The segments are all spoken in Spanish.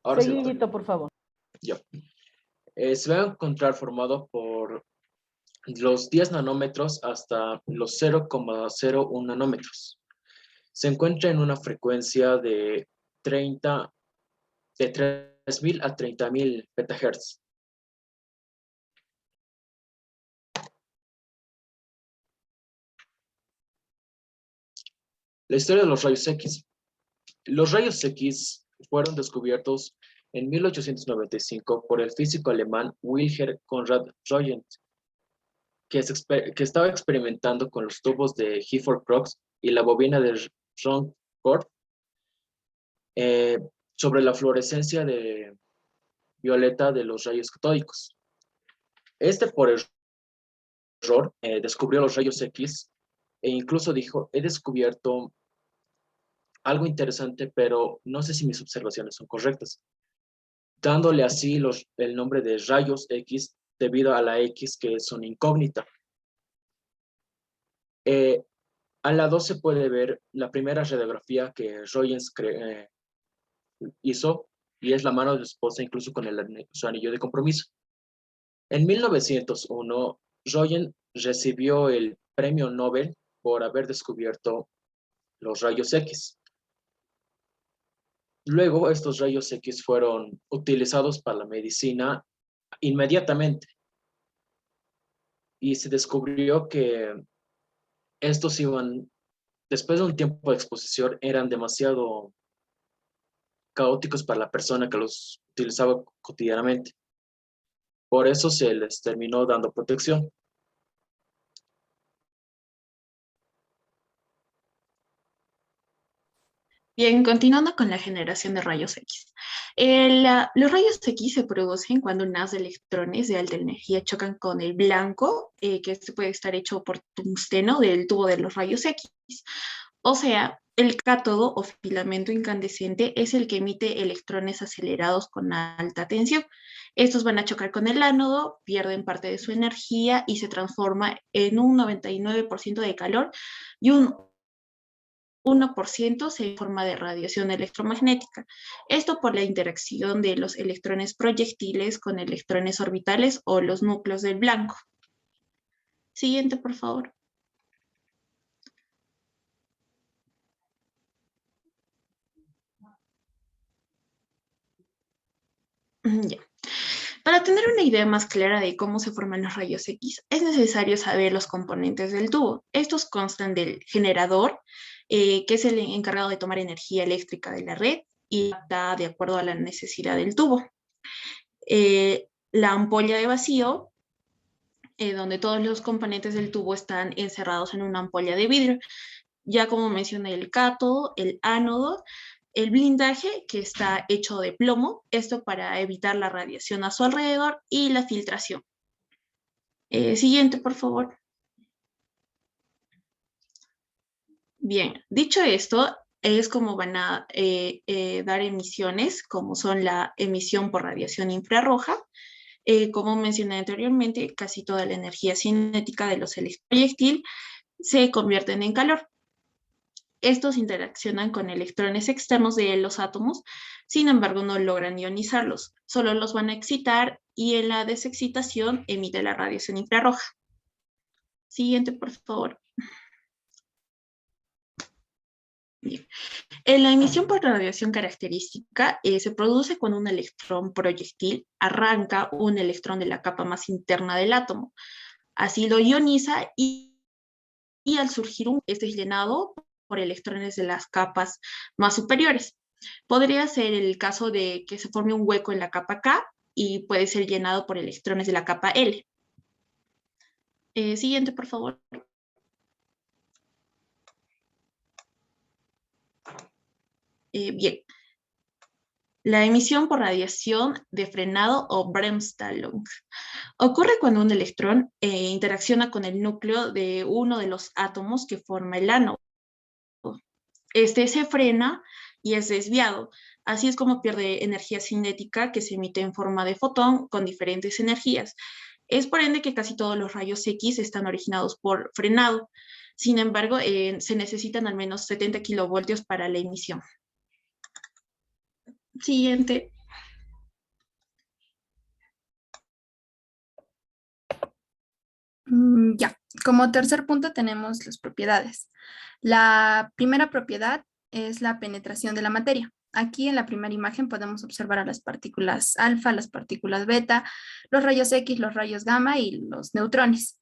Ahora sí lo tengo. Seguidito, por favor. Ya. Se va a encontrar formado por los 10 nanómetros hasta los 0,01 nanómetros. Se encuentra en una frecuencia de 3.000 a 30.000 petahertz. La historia de los rayos X. Los rayos X fueron descubiertos en 1895 por el físico alemán Wilhelm Conrad Roentgen, que estaba experimentando con los tubos de Gifford-Crookes y la bobina de Runcorn sobre la fluorescencia de violeta de los rayos catódicos. Por error, descubrió los rayos X e incluso dijo: he descubierto algo interesante, pero no sé si mis observaciones son correctas, dándole así el nombre de rayos X debido a la X, que es una incógnita. Al lado se puede ver la primera radiografía que Roentgen hizo, y es la mano de su esposa, incluso con su anillo de compromiso. En 1901, Roentgen recibió el premio Nobel por haber descubierto los rayos X. Luego, estos rayos X fueron utilizados para la medicina inmediatamente, y se descubrió que estos después de un tiempo de exposición, eran demasiado caóticos para la persona que los utilizaba cotidianamente. Por eso se les terminó dando protección. Bien, continuando con la generación de rayos X. Los rayos X se producen cuando unas electrones de alta energía chocan con el blanco, que este puede estar hecho por tungsteno del tubo de los rayos X. O sea, el cátodo o filamento incandescente es el que emite electrones acelerados con alta tensión. Estos van a chocar con el ánodo, pierden parte de su energía y se transforma en un 99% de calor y un 1% se forma de radiación electromagnética. Esto por la interacción de los electrones proyectiles con electrones orbitales o los núcleos del blanco. Siguiente, por favor. Ya. Para tener una idea más clara de cómo se forman los rayos X, es necesario saber los componentes del tubo. Estos constan del generador, que es el encargado de tomar energía eléctrica de la red y da de acuerdo a la necesidad del tubo. La ampolla de vacío, donde todos los componentes del tubo están encerrados en una ampolla de vidrio. Ya como mencioné, el cátodo, el ánodo, el blindaje, que está hecho de plomo, esto para evitar la radiación a su alrededor, y la filtración. Siguiente, por favor. Bien, dicho esto, es como van a dar emisiones, como son la emisión por radiación infrarroja. Como mencioné anteriormente, casi toda la energía cinética de los electroproyectiles se convierten en calor. Estos interaccionan con electrones externos de los átomos, sin embargo no logran ionizarlos, solo los van a excitar y en la desexcitación emite la radiación infrarroja. Siguiente, por favor. Bien. En la emisión por radiación característica se produce cuando un electrón proyectil arranca un electrón de la capa más interna del átomo. Así lo ioniza y al surgir este es llenado por electrones de las capas más superiores. Podría ser el caso de que se forme un hueco en la capa K y puede ser llenado por electrones de la capa L. Siguiente, por favor. Bien. La emisión por radiación de frenado o Bremsstrahlung ocurre cuando un electrón interacciona con el núcleo de uno de los átomos que forma el ánodo. Este se frena y es desviado. Así es como pierde energía cinética, que se emite en forma de fotón con diferentes energías. Es por ende que casi todos los rayos X están originados por frenado. Sin embargo, se necesitan al menos 70 kilovoltios para la emisión. Siguiente. Ya, como tercer punto tenemos las propiedades. La primera propiedad es la penetración de la materia. Aquí en la primera imagen podemos observar a las partículas alfa, las partículas beta, los rayos X, los rayos gamma y los neutrones.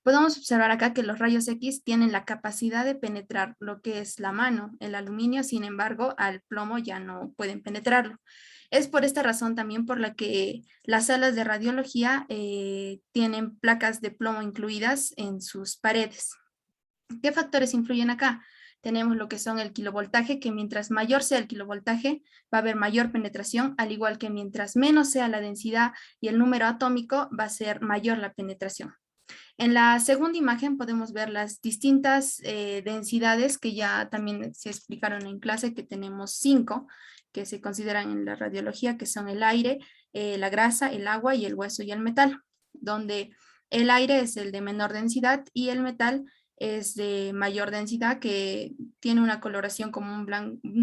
Podemos observar acá que los rayos X tienen la capacidad de penetrar lo que es la mano, el aluminio, sin embargo, al plomo ya no pueden penetrarlo. Es por esta razón también por la que las salas de radiología tienen placas de plomo incluidas en sus paredes. ¿Qué factores influyen acá? Tenemos lo que son el kilovoltaje, que mientras mayor sea el kilovoltaje, va a haber mayor penetración, al igual que mientras menos sea la densidad y el número atómico, va a ser mayor la penetración. En la segunda imagen podemos ver las distintas densidades que ya también se explicaron en clase, que tenemos 5, que se consideran en la radiología, que son el aire, la grasa, el agua y el hueso y el metal, donde el aire es el de menor densidad y el metal es de mayor densidad, que tiene una coloración como un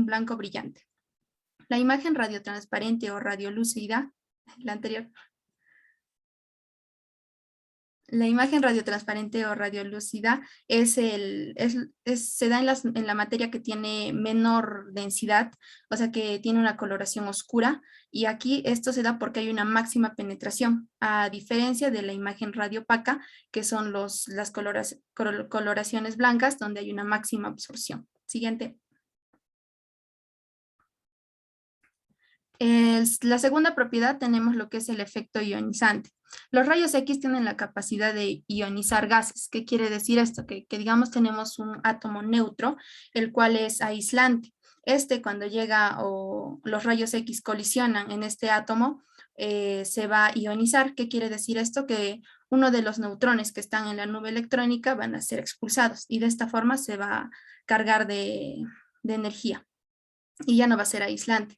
blanco brillante. La imagen radiotransparente o radiolúcida, la anterior. La imagen radiotransparente o radiolúcida se da en la materia que tiene menor densidad, o sea que tiene una coloración oscura, y aquí esto se da porque hay una máxima penetración, a diferencia de la imagen radiopaca, que son las coloraciones blancas, donde hay una máxima absorción. Siguiente. La segunda propiedad tenemos lo que es el efecto ionizante. Los rayos X tienen la capacidad de ionizar gases. ¿Qué quiere decir esto? Que digamos tenemos un átomo neutro, el cual es aislante. Cuando llega o los rayos X colisionan en este átomo, se va a ionizar. ¿Qué quiere decir esto? Que uno de los neutrones que están en la nube electrónica van a ser expulsados y de esta forma se va a cargar de energía y ya no va a ser aislante.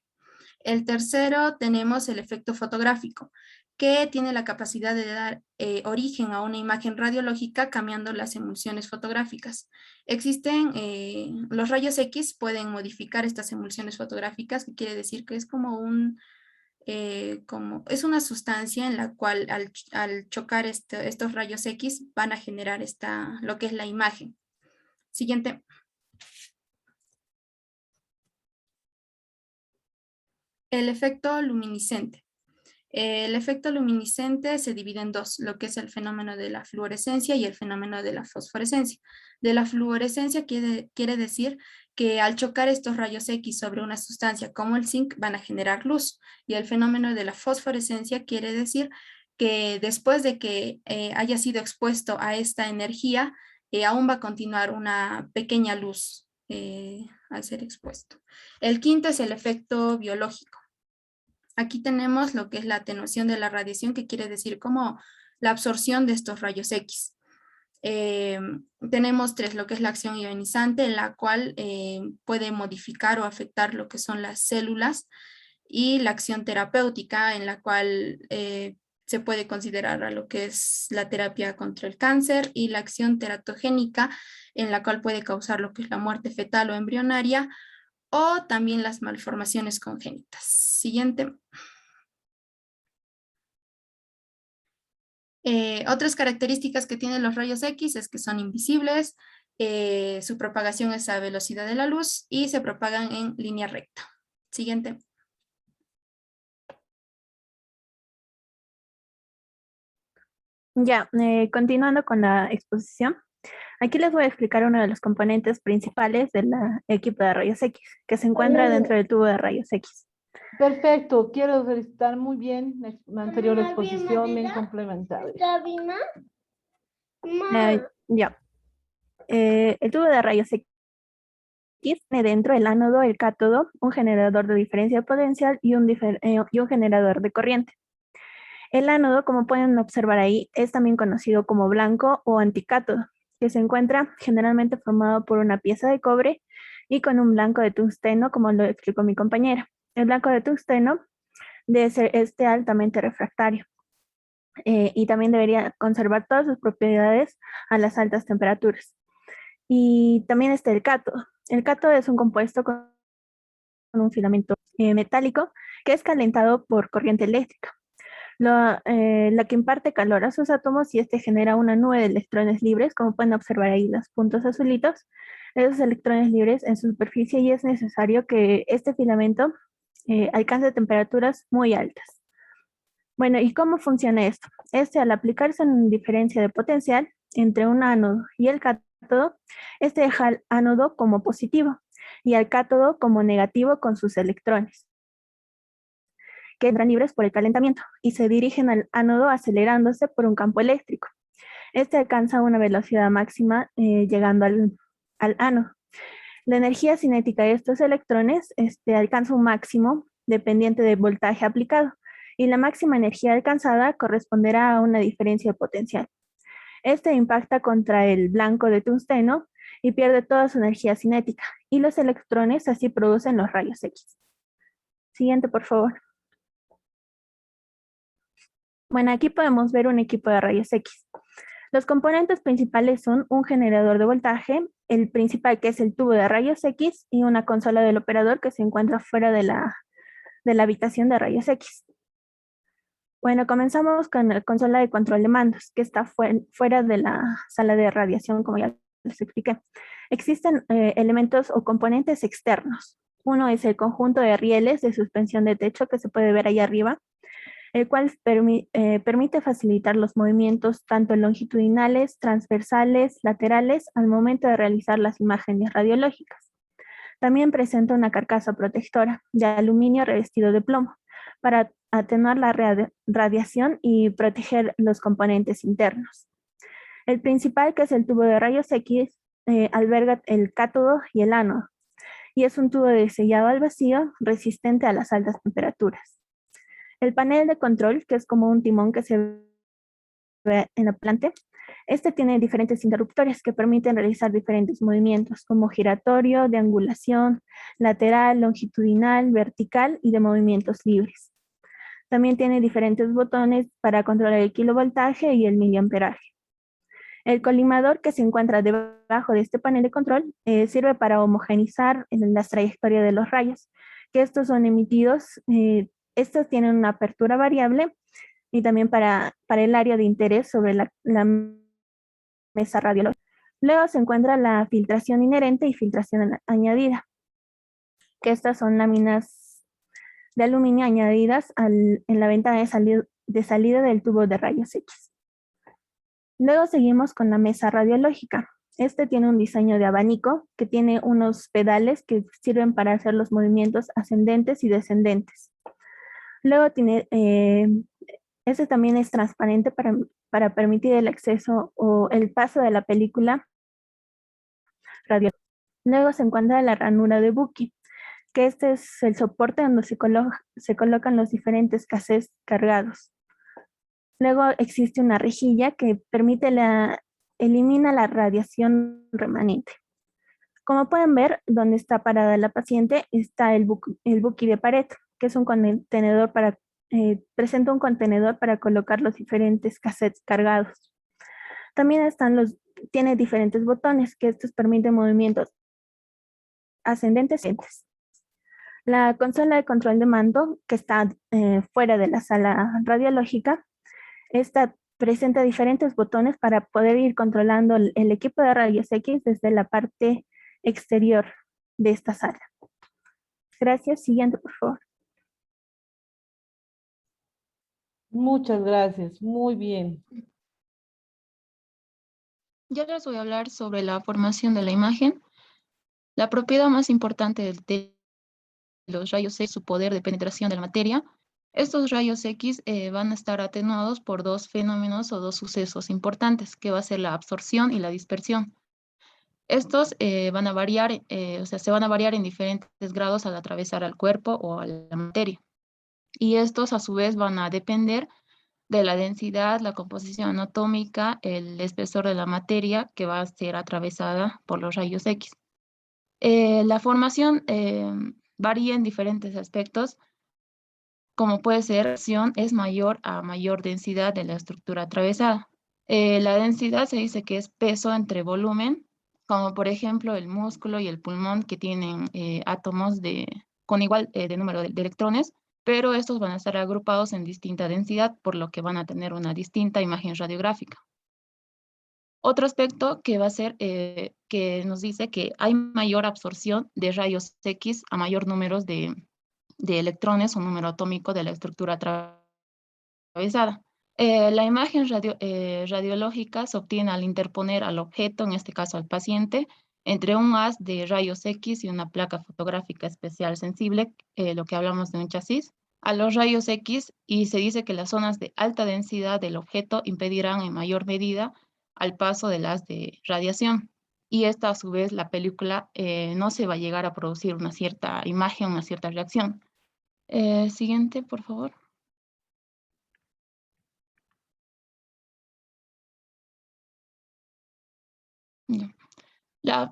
El tercero tenemos el efecto fotográfico, que tiene la capacidad de dar origen a una imagen radiológica cambiando las emulsiones fotográficas. Los rayos X pueden modificar estas emulsiones fotográficas, que quiere decir que es es una sustancia en la cual al chocar estos rayos X van a generar lo que es la imagen. Siguiente. El efecto luminiscente. El efecto luminiscente se divide en dos, lo que es el fenómeno de la fluorescencia y el fenómeno de la fosforescencia. De la fluorescencia quiere decir que al chocar estos rayos X sobre una sustancia como el zinc van a generar luz, y el fenómeno de la fosforescencia quiere decir que después de que haya sido expuesto a esta energía, aún va a continuar una pequeña luz al ser expuesto. El quinto es el efecto biológico. Aquí tenemos lo que es la atenuación de la radiación, que quiere decir como la absorción de estos rayos X. Tenemos 3, lo que es la acción ionizante, en la cual puede modificar o afectar lo que son las células, y la acción terapéutica, en la cual se puede considerar a lo que es la terapia contra el cáncer, y la acción teratogénica, en la cual puede causar lo que es la muerte fetal o embrionaria, o también las malformaciones congénitas. Siguiente. Otras características que tienen los rayos X es que son invisibles, su propagación es a velocidad de la luz y se propagan en línea recta. Siguiente. Ya, continuando con la exposición, aquí les voy a explicar uno de los componentes principales del equipo de rayos X, que se encuentra dentro del tubo de rayos X. Perfecto, quiero felicitar muy bien la anterior exposición, bien complementaria. Ya, el tubo de rayos X tiene dentro el ánodo, el cátodo, un generador de diferencia potencial y un generador de corriente. El ánodo, como pueden observar ahí, es también conocido como blanco o anticátodo, que se encuentra generalmente formado por una pieza de cobre y con un blanco de tungsteno, como lo explicó mi compañera. El blanco de tungsteno debe ser altamente refractario y también debería conservar todas sus propiedades a las altas temperaturas. Y también está el cátodo. El cátodo es un compuesto con un filamento metálico que es calentado por corriente eléctrica. la que imparte calor a sus átomos y este genera una nube de electrones libres, como pueden observar ahí los puntos azulitos, esos electrones libres en su superficie y es necesario que este filamento alcance temperaturas muy altas. Bueno, ¿y cómo funciona esto? Al aplicarse en diferencia de potencial entre un ánodo y el cátodo, deja al ánodo como positivo y al cátodo como negativo con sus electrones, que entran libres por el calentamiento y se dirigen al ánodo acelerándose por un campo eléctrico. Alcanza una velocidad máxima llegando al ánodo. La energía cinética de estos electrones alcanza un máximo dependiente del voltaje aplicado y la máxima energía alcanzada corresponderá a una diferencia de potencial. Impacta contra el blanco de tungsteno y pierde toda su energía cinética y los electrones así producen los rayos X. Siguiente, por favor. Bueno, aquí podemos ver un equipo de rayos X. Los componentes principales son un generador de voltaje, el principal que es el tubo de rayos X y una consola del operador que se encuentra fuera de la habitación de rayos X. Bueno, comenzamos con la consola de control de mandos, que está fuera de la sala de radiación, como ya les expliqué. Existen elementos o componentes externos. Uno es el conjunto de rieles de suspensión de techo que se puede ver ahí arriba, el cual permite facilitar los movimientos tanto longitudinales, transversales, laterales, al momento de realizar las imágenes radiológicas. También presenta una carcasa protectora de aluminio revestido de plomo para atenuar la radiación y proteger los componentes internos. El principal, que es el tubo de rayos X, alberga el cátodo y el ánodo, y es un tubo de sellado al vacío resistente a las altas temperaturas. El panel de control, que es como un timón que se ve en la planta, tiene diferentes interruptores que permiten realizar diferentes movimientos, como giratorio, de angulación, lateral, longitudinal, vertical y de movimientos libres. También tiene diferentes botones para controlar el kilovoltaje y el miliamperaje. El colimador que se encuentra debajo de este panel de control sirve para homogeneizar las trayectorias de los rayos, que estos son emitidos, estos tienen una apertura variable y también para el área de interés sobre la mesa radiológica. Luego se encuentra la filtración inherente y filtración añadida, que estas son láminas de aluminio añadidas en la ventana de salida del tubo de rayos X. Luego seguimos con la mesa radiológica. Tiene un diseño de abanico que tiene unos pedales que sirven para hacer los movimientos ascendentes y descendentes. Luego tiene, también es transparente para permitir el acceso o el paso de la película radiológica. Luego se encuentra la ranura de Bucky, que es el soporte donde se colocan los diferentes cassettes cargados. Luego existe una rejilla que elimina la radiación remanente. Como pueden ver, donde está parada la paciente está el Bucky de Pareto, que es un contenedor presenta un contenedor para colocar los diferentes cassettes cargados. También tiene diferentes botones que estos permiten movimientos ascendentes y descendentes. La consola de control de mando, que está fuera de la sala radiológica, presenta diferentes botones para poder ir controlando el equipo de rayos X desde la parte exterior de esta sala. Gracias. Siguiente, por favor. Muchas gracias, muy bien. Ya les voy a hablar sobre la formación de la imagen. La propiedad más importante de los rayos X es su poder de penetración de la materia. Estos rayos X van a estar atenuados por dos fenómenos o dos sucesos importantes, que va a ser la absorción y la dispersión. Estos van a variar, se van a variar en diferentes grados al atravesar al cuerpo o a la materia. Y estos a su vez van a depender de la densidad, la composición anatómica, el espesor de la materia que va a ser atravesada por los rayos X. La formación varía en diferentes aspectos, como puede ser, la acción es mayor a mayor densidad de la estructura atravesada. La densidad se dice que es peso entre volumen, como por ejemplo el músculo y el pulmón que tienen átomos con igual de número de electrones, pero estos van a estar agrupados en distinta densidad, por lo que van a tener una distinta imagen radiográfica. Otro aspecto que va a ser que nos dice que hay mayor absorción de rayos X a mayor número de electrones o número atómico de la estructura atravesada. La imagen radiológica se obtiene al interponer al objeto, en este caso al paciente, entre un haz de rayos X y una placa fotográfica especial sensible, lo que hablamos de un chasis, a los rayos X, y se dice que las zonas de alta densidad del objeto impedirán en mayor medida al paso del haz de radiación. Y esta, a su vez, la película no se va a llegar a producir una cierta imagen, una cierta reacción. Siguiente, por favor. Ya.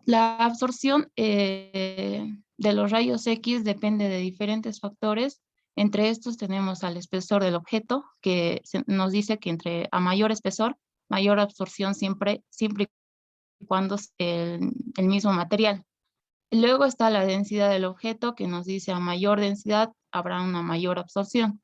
La absorción de los rayos X depende de diferentes factores. Entre estos tenemos al espesor del objeto, que nos dice que a mayor espesor, mayor absorción siempre y cuando es el mismo material. Luego está la densidad del objeto, que nos dice a mayor densidad habrá una mayor absorción.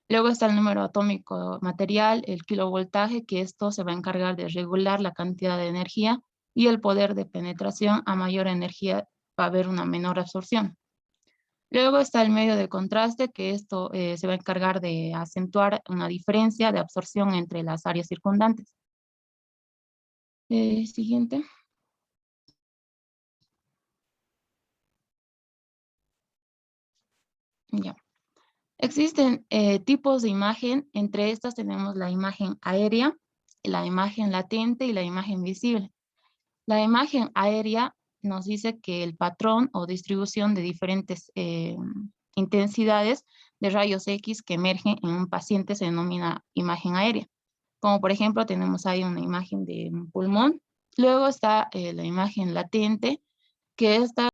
Luego está el número atómico material, el kilovoltaje, que esto se va a encargar de regular la cantidad de energía, y el poder de penetración. A mayor energía va a haber una menor absorción. Luego está el medio de contraste, que esto se va a encargar de acentuar una diferencia de absorción entre las áreas circundantes. Siguiente. Ya. Existen tipos de imagen. Entre estas tenemos la imagen aérea, la imagen latente y la imagen visible. La imagen aérea nos dice que el patrón o distribución de diferentes intensidades de rayos X que emergen en un paciente se denomina imagen aérea. Como por ejemplo tenemos ahí una imagen de un pulmón. Luego está la imagen latente, que esta